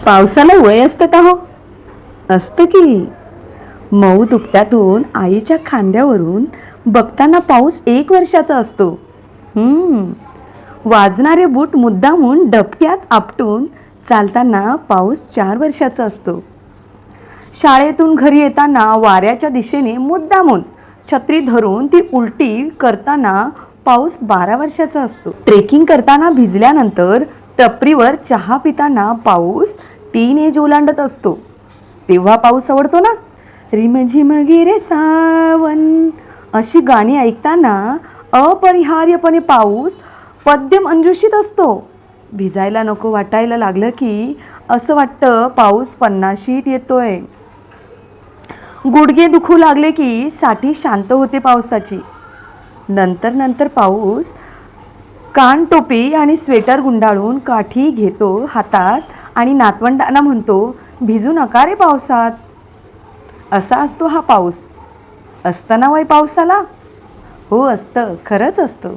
पावसाला वय असतं का हो? असतं की. मऊ दुपट्यातून आईच्या खांद्यावरून बघताना पाऊस 1 वर्षाचा असतो. वाजणारे बूट मुद्दामून डबक्यात आपटून चालताना पाऊस 4 वर्षाचा असतो. शाळेतून घरी येताना वाऱ्याच्या दिशेने मुद्दामून छत्री धरून ती उलटी करताना पाऊस 12 वर्षाचा असतो. ट्रेकिंग करताना भिजल्यानंतर टपरीवर चहा पिताना पाऊस 3 एज ओलांडत असतो. तेव्हा पाऊस आवडतो ना. रिमझिम गिरे सावन अशी गाणी ऐकताना अपरिहार्यपणे पाऊस पद्यमंजुषित असतो. भिजायला नको वाटायला लागलं की असं वाटतं पाऊस पन्नाशीत येतोय. गुडघे दुखू लागले की साठी शांत होते पावसाची. नंतर पाऊस कानटोपी आणि स्वेटर गुंडाळून काठी घेतो हातात आणि नातवंडांना म्हणतो, भिजू नका रे पावसात. असा असतो हा पाऊस. असतं ना वय पावसाला? हो असतं, खरंच असतं.